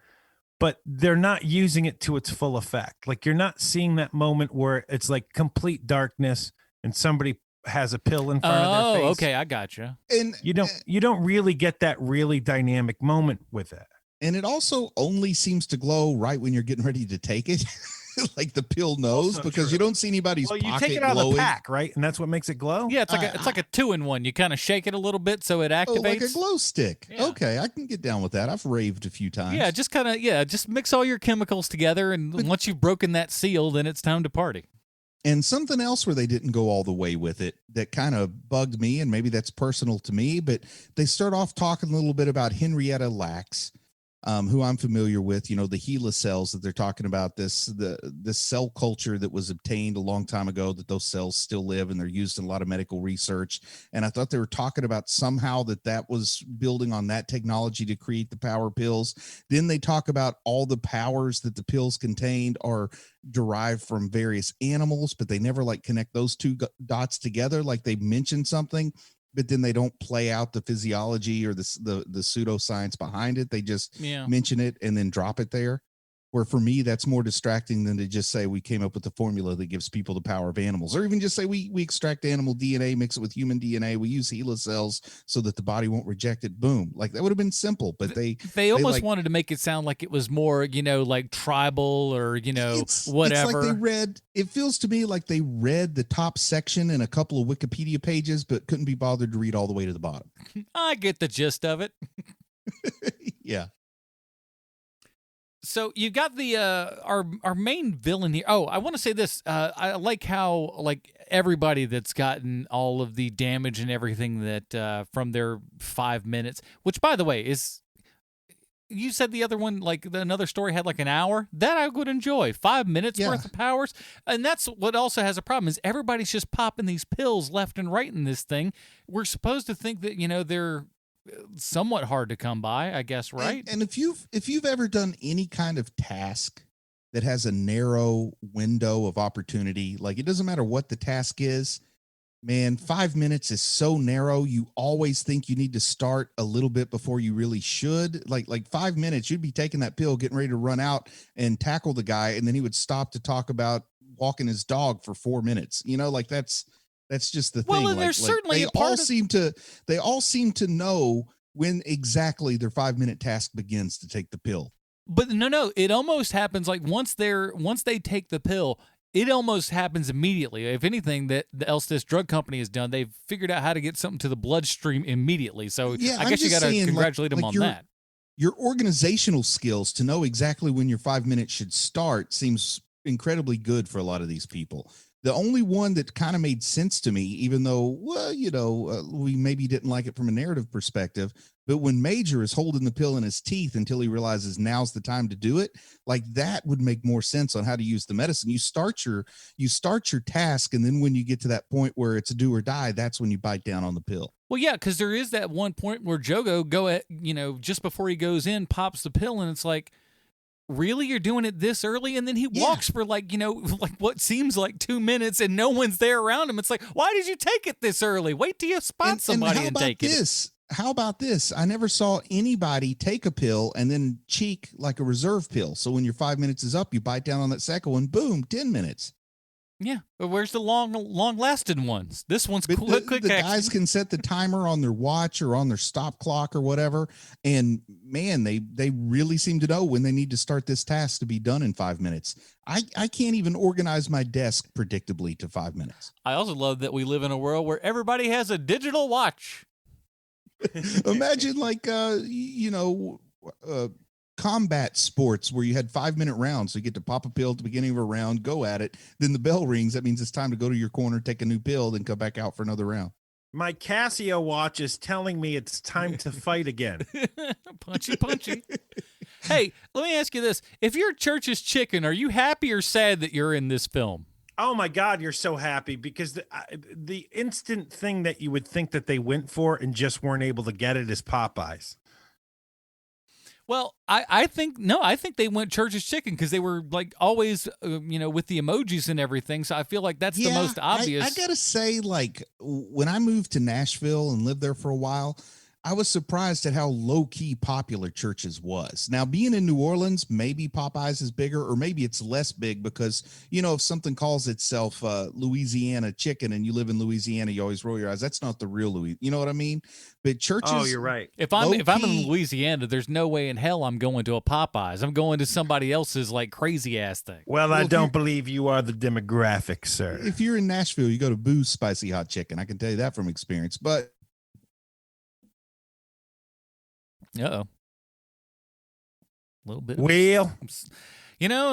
but they're not using it to its full effect. Like you're not seeing that moment where it's like complete darkness and somebody has a pill in front of their face. Okay, I gotcha. And You don't really get that really dynamic moment with it. And it also only seems to glow right when you're getting ready to take it. Like the pill knows, Also because true. you don't see anybody's Well, you pocket take it out of glowing. the pack, right? And that's what makes it glow. Yeah, it's like a 2-in-1. You kind of shake it a little bit so it activates. Oh, like a glow stick. Yeah. Okay, I can get down with that. I've raved a few times. Yeah, just mix all your chemicals together, and once you've broken that seal, then it's time to party. And something else where they didn't go all the way with it that kind of bugged me, and maybe that's personal to me, but they start off talking a little bit about Henrietta Lacks, who I'm familiar with, the HeLa cells that they're talking about, this cell culture that was obtained a long time ago, that those cells still live and they're used in a lot of medical research. And I thought they were talking about somehow that was building on that technology to create the power pills. Then they talk about all the powers that the pills contained are derived from various animals, but they never like connect those two dots together. Like they mentioned something, but then they don't play out the physiology or the pseudoscience behind it. They just mention it and then drop it there. Where for me, that's more distracting than to just say we came up with the formula that gives people the power of animals, or even just say we extract animal DNA, mix it with human DNA. We use HeLa cells so that the body won't reject it. Boom. Like that would have been simple, but they almost wanted to make it sound like it was more, like tribal or, whatever. It's like it feels to me like they read the top section in a couple of Wikipedia pages, but couldn't be bothered to read all the way to the bottom. I get the gist of it. Yeah. So you got the our main villain here. Oh, I want to say this. I like how everybody that's gotten all of the damage and everything that from their 5 minutes, which by the way is, you said the other one, another story had an hour. That I would enjoy. 5 minutes worth of powers. And that's what also has a problem is everybody's just popping these pills left and right in this thing. We're supposed to think that, they're somewhat hard to come by, I guess, right? And if you've ever done any kind of task that has a narrow window of opportunity, like it doesn't matter what the task is, Man, 5 minutes is so narrow. You always think you need to start a little bit before you really should. Like 5 minutes, you'd be taking that pill, getting ready to run out and tackle the guy, and then he would stop to talk about walking his dog for 4 minutes. You know, like that's just the thing. Well, and there's certainly a part they all seem to know when exactly their 5 minute task begins to take the pill. But no, it almost happens like once they take the pill, it almost happens immediately. If anything that else this drug company has done, they've figured out how to get something to the bloodstream immediately. So Yeah, I guess you got to congratulate them on your, that. Your organizational skills to know exactly when your 5 minutes should start seems incredibly good for a lot of these people. The only one that kind of made sense to me, even though, well, we maybe didn't like it from a narrative perspective, but when Major is holding the pill in his teeth until he realizes now's the time to do it, like that would make more sense on how to use the medicine. You start your task, and then when you get to that point where it's a do or die, that's when you bite down on the pill. Well, yeah, because there is that one point where Jogo just before he goes in, pops the pill, and it's like, really, you're doing it this early? And then he walks for like what seems like 2 minutes, and no one's there around him. It's like, why did you take it this early? Wait till you spot somebody and take it. How about this? I never saw anybody take a pill and then cheek like a reserve pill. So when your 5 minutes is up, you bite down on that second one, boom, 10 minutes. Yeah, but where's the long-lasting ones? This one's quick action. The guys can set the timer on their watch or on their stop clock or whatever, and man, they really seem to know when they need to start this task to be done in 5 minutes. I can't even organize my desk predictably to 5 minutes. I also love that we live in a world where everybody has a digital watch. Imagine combat sports where you had 5 minute rounds. So you get to pop a pill at the beginning of a round, go at it. Then the bell rings. That means it's time to go to your corner, take a new pill, then come back out for another round. My Casio watch is telling me it's time to fight again. Punchy. Hey, let me ask you this. If you're Church's Chicken, are you happy or sad that you're in this film? Oh my God, you're so happy because the instant thing that you would think that they went for and just weren't able to get it is Popeyes. Well, I think they went Church's Chicken because they were like always, with the emojis and everything. So I feel like that's the most obvious. I gotta say, like when I moved to Nashville and lived there for a while, I was surprised at how low-key popular Church's was. Now, being in New Orleans, maybe Popeyes is bigger, or maybe it's less big because, if something calls itself Louisiana chicken and you live in Louisiana, you always roll your eyes. That's not the real Louisiana. You know what I mean? But Church's... Oh, you're right. If I'm in Louisiana, there's no way in hell I'm going to a Popeyes. I'm going to somebody else's like crazy-ass thing. Well, I don't believe you are the demographic, sir. If you're in Nashville, you go to Boo's Spicy Hot Chicken. I can tell you that from experience, but... Uh-oh. A little bit. Well,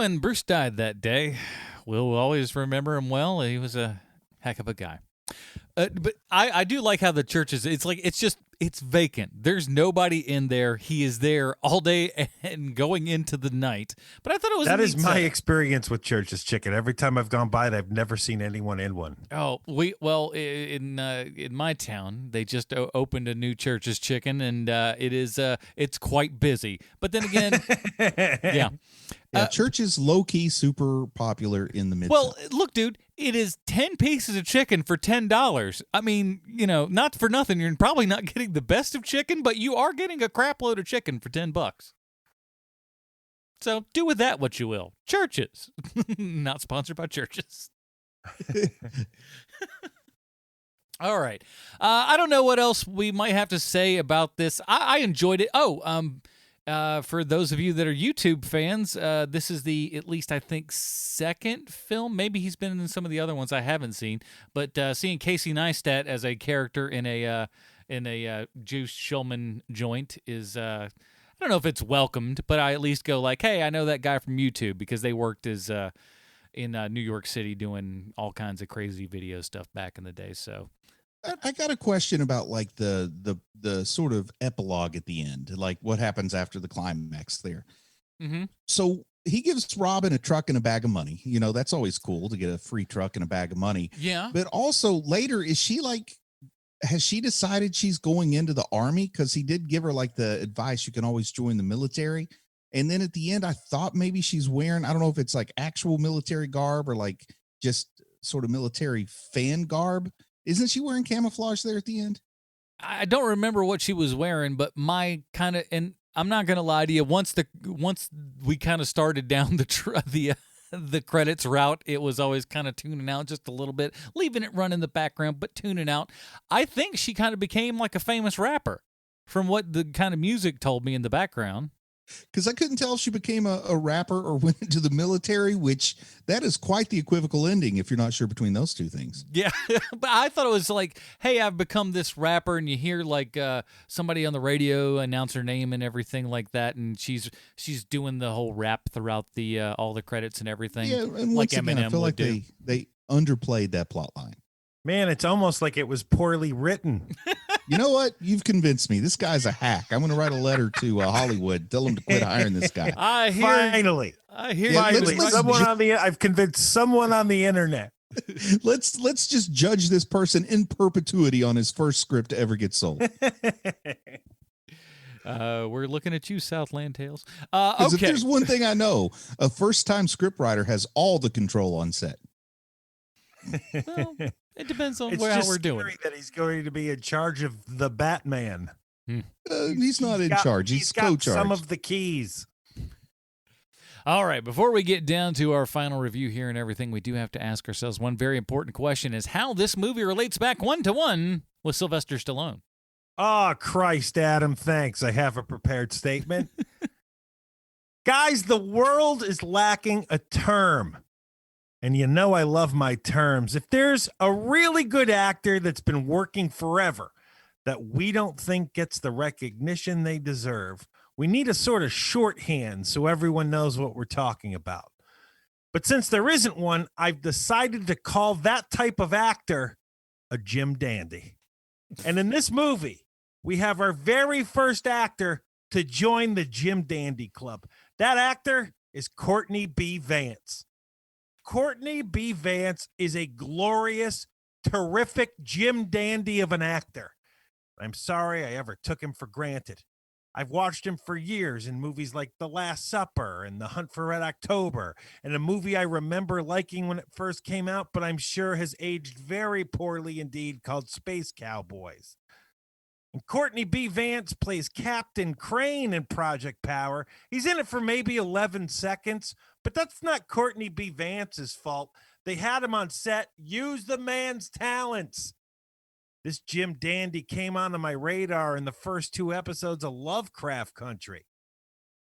and Bruce died that day. We'll always remember him well. He was a heck of a guy. But I do like how the church is, it's vacant. There's nobody in there. He is there all day and going into the night. But I thought it was that is my experience with Church's Chicken. Every time I've gone by it, I've never seen anyone in one. Oh, in my town, they just opened a new Church's Chicken, and it's quite busy. But then again, yeah. Church's low-key super popular in the Mid-South. Well, look, dude, it is 10 pieces of chicken for $10. I mean, not for nothing. You're probably not getting the best of chicken, but you are getting a crap load of chicken for $10. So do with that what you will. Church's. Not sponsored by Church's. All right. I don't know what else we might have to say about this. I enjoyed it. For those of you that are YouTube fans, this is the, at least I think, second film. Maybe he's been in some of the other ones I haven't seen. But seeing Casey Neistat as a character in a Juice Shulman joint is, I don't know if it's welcomed, but I at least go like, hey, I know that guy from YouTube because they worked as in New York City doing all kinds of crazy video stuff back in the day. So. I got a question about like the sort of epilogue at the end, like what happens after the climax there. Mm-hmm. So he gives Robin a truck and a bag of money. That's always cool to get a free truck and a bag of money. Yeah. But also later, has she decided she's going into the army? Because he did give her like the advice, you can always join the military. And then at the end, I thought maybe she's wearing, I don't know if it's like actual military garb or like just sort of military fan garb. Isn't she wearing camouflage there at the end? I don't remember what she was wearing, but my kind of, and I'm not gonna lie to you. Once we kind of started down the credits route, it was always kind of tuning out just a little bit, leaving it run in the background, but tuning out. I think she kind of became like a famous rapper from what the kind of music told me in the background. Because I couldn't tell if she became a rapper or went into the military, which that is quite the equivocal ending if you're not sure between those two things. Yeah, but I thought it was like, hey, I've become this rapper, and you hear like somebody on the radio announce her name and everything like that, and she's doing the whole rap throughout the all the credits and everything. Yeah, and like once again, Eminem I feel like do. they underplayed that plot line. Man, it's almost like it was poorly written. You know what? You've convinced me. This guy's a hack. I'm going to write a letter to Hollywood. Tell them to quit hiring this guy. I hear. Finally, I've convinced someone on the internet. Let's just judge this person in perpetuity on his first script to ever get sold. We're looking at you, Southland Tales. Okay. Okay. If there's one thing I know, a first-time scriptwriter has all the control on set. Well, it depends on It's how just we're doing. scary that he's going to be in charge of the Batman. He's not in charge. He's got co-charged. some of the keys. All right, before we get down to our final review here and everything, we do have to ask ourselves one very important question: is how this movie relates back 1-to-1 with Sylvester Stallone. Oh, Christ, Adam, thanks. I have a prepared statement. Guys, the world is lacking a term. And you know I love my terms. If there's a really good actor that's been working forever that we don't think gets the recognition they deserve, we need a sort of shorthand so everyone knows what we're talking about. But since there isn't one, I've decided to call that type of actor a Jim Dandy. And in this movie, we have our very first actor to join the Jim Dandy Club. That actor is Courtney B. Vance. Courtney B. Vance is a glorious, terrific Jim Dandy of an actor. I'm sorry I ever took him for granted. I've watched him for years in movies like The Last Supper and The Hunt for Red October, and a movie I remember liking when it first came out, but I'm sure has aged very poorly indeed, called Space Cowboys. And Courtney B. Vance plays Captain Crane in Project Power. He's in it for maybe 11 seconds, but that's not Courtney B. Vance's fault. They had him on set. Use the man's talents. This Jim Dandy came onto my radar in the first 2 episodes of Lovecraft Country.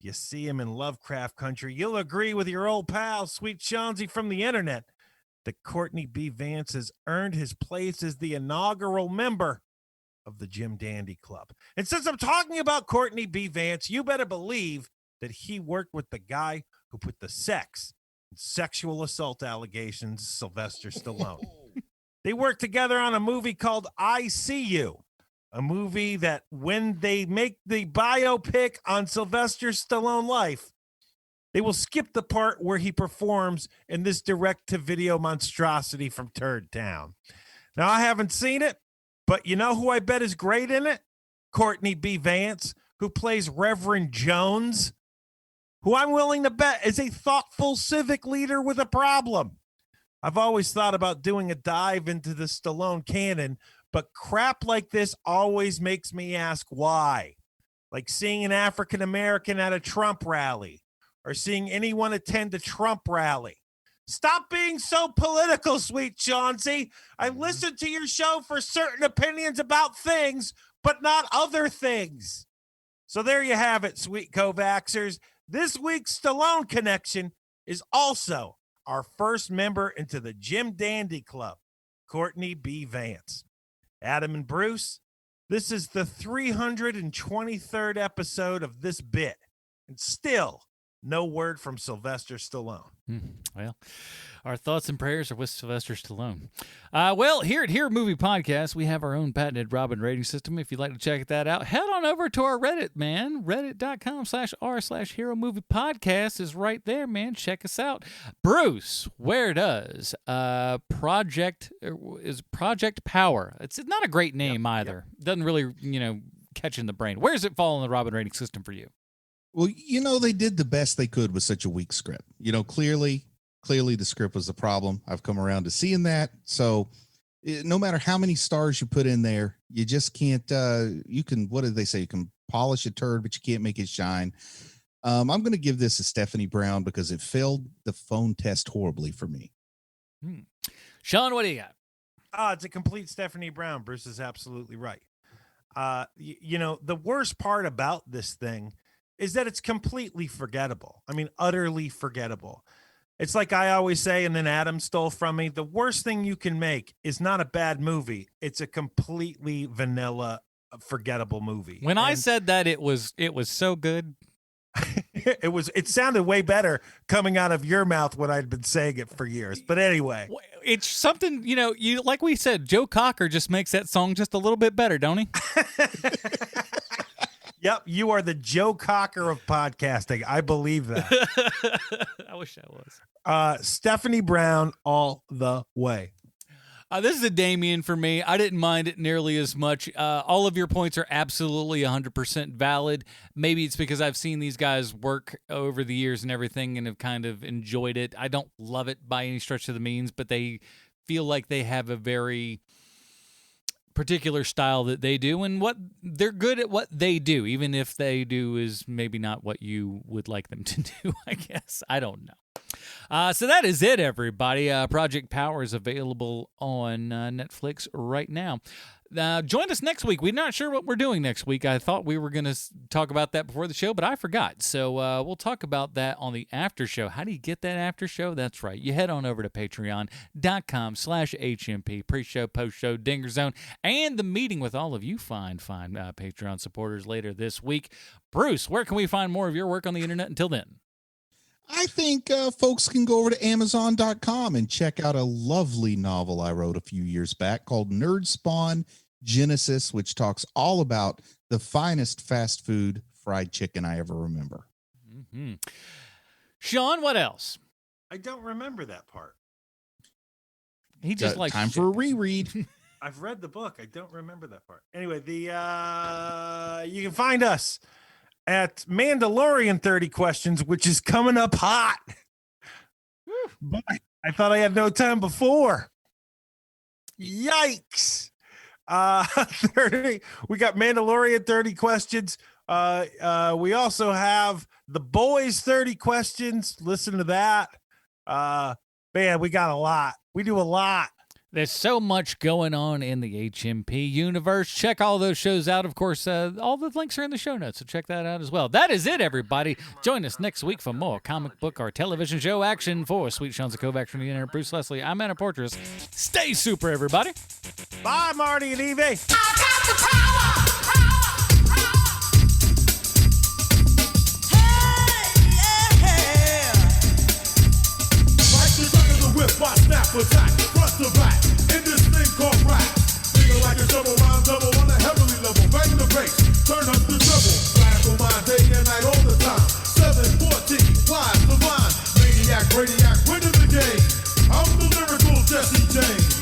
You see him in Lovecraft Country, you'll agree with your old pal, Sweet Chauncey from the internet, that Courtney B. Vance has earned his place as the inaugural member of the Jim Dandy Club. And since I'm talking about Courtney B. Vance, you better believe that he worked with the guy who put the sex and sexual assault allegations, Sylvester Stallone. They worked together on a movie called I See You, a movie that when they make the biopic on Sylvester Stallone life, they will skip the part where he performs in this direct-to-video monstrosity from Turd Town. Now, I haven't seen it, but you know who I bet is great in it? Courtney B. Vance, who plays Reverend Jones, who I'm willing to bet is a thoughtful civic leader with a problem. I've always thought about doing a dive into the Stallone canon, but crap like this always makes me ask why. Like seeing an African-American at a Trump rally or seeing anyone attend a Trump rally. Stop being so political, Sweet Chauncey. I listen to your show for certain opinions about things, but not other things. So there you have it, sweet Kovaxers. This week's Stallone connection is also our first member into the Jim Dandy Club, Courtney B. Vance. Adam and Bruce, this is the 323rd episode of this bit, and still no word from Sylvester Stallone. Well, our thoughts and prayers are with Sylvester Stallone. Well, here at Hero Movie Podcast, we have our own patented Robin rating system. If you'd like to check that out, head on over to our Reddit, man. Reddit.com/r/Hero Movie Podcast is right there, man. Check us out. Bruce, where does Project Power? It's not a great name either. Doesn't really, catch in the brain. Where does it fall in the Robin rating system for you? Well, they did the best they could with such a weak script. Clearly the script was the problem. I've come around to seeing that. So No matter how many stars you put in there, you just can't, you can, what did they say? You can polish a turd, but you can't make it shine. I'm going to give this a Stephanie Brown because it failed the phone test horribly for me. Sean, what do you got? It's a complete Stephanie Brown. Bruce is absolutely right. You know, the worst part about this thing is that it's completely forgettable. I mean, utterly forgettable. It's like I always say, and then Adam stole from me, the worst thing you can make is not a bad movie. It's a completely vanilla, forgettable movie. When I said that it was so good. It sounded way better coming out of your mouth when I'd been saying it for years. But anyway, it's something, you know, you like we said, Joe Cocker just makes that song just a little bit better, don't he? Yep, you are the Joe Cocker of podcasting. I believe that. I wish I was. Stephanie Brown all the way. This is a Damien for me. I didn't mind it nearly as much. All of your points are absolutely 100% valid. Maybe it's because I've seen these guys work over the years and everything and have kind of enjoyed it. I don't love it by any stretch of the means, but they feel like they have a very particular style that they do, and what they're good at what they do, even if they do is maybe not what you would like them to do, I guess. I don't know. So that is it, everybody. Project Power is available on Netflix right now. Join us next week. We're not sure what we're doing next week. I thought we were going to talk about that before the show, but I forgot. So we'll talk about that on the after show. How do you get that after show? That's right. You head on over to patreon.com/HMP, pre-show, post-show, Dinger Zone, and the meeting with all of you fine Patreon supporters later this week. Bruce, where can we find more of your work on the internet until then? I think folks can go over to Amazon.com and check out a lovely novel I wrote a few years back called Nerd Spawn Genesis, which talks all about the finest fast food fried chicken I ever remember. Mm-hmm. Sean, what else? I don't remember that part. He just likes time for a reread. I've read the book. I don't remember that part. Anyway, you can find us at Mandalorian 30 Questions, which is coming up hot. But I thought I had no time before. Yikes. 30. We got Mandalorian 30 Questions. We also have The Boys 30 Questions. Listen to that. Man, we got a lot. We do a lot. There's so much going on in the HMP universe. Check all those shows out. Of course, all the links are in the show notes, so check that out as well. That is it, everybody. Join us next week for more comic book or television show action. For Sweet Sean Kovac from the internet, Bruce Leslie, I'm Anna Portress. Stay super, everybody. Bye, Marty and Evie. I got the power. Whip, snap, attack, front to back, in this thing called rap. Feel like a double rhyme, double on a heavenly level. Bang the bass, turn up the treble. Flash for my day and night all the time. 714, wise, divine, maniac, radiac, winning the game. I'm the lyrical Jesse James.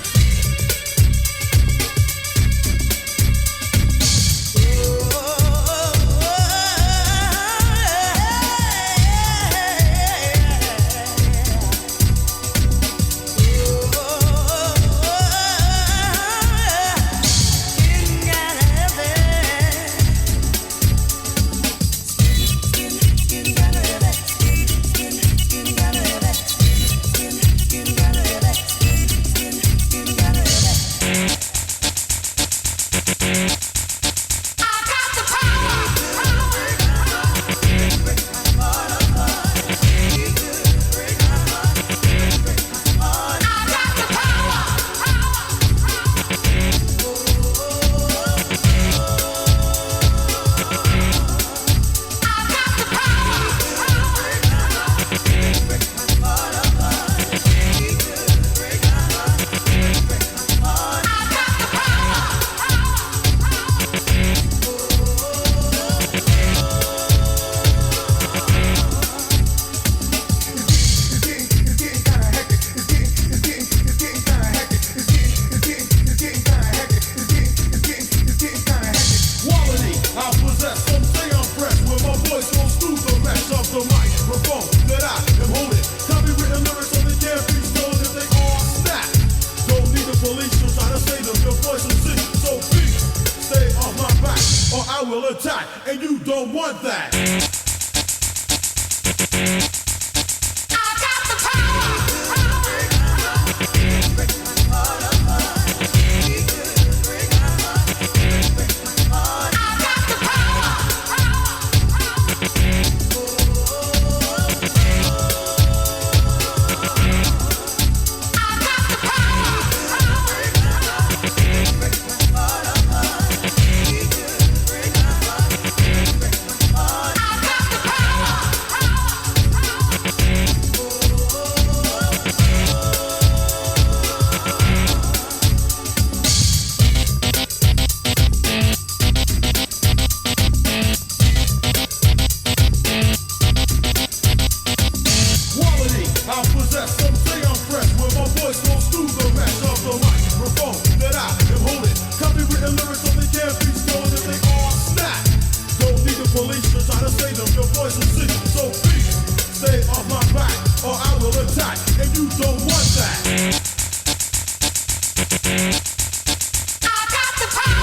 I'll possess, some say I'm fresh, where my voice goes through the rest of the microphone that I am holding. Copywritten lyrics so they can't be stolen if they all snap. Don't need the police to try to say them, your voice is sick, so please stay off my back, or I will attack, and you don't want that. I got the power.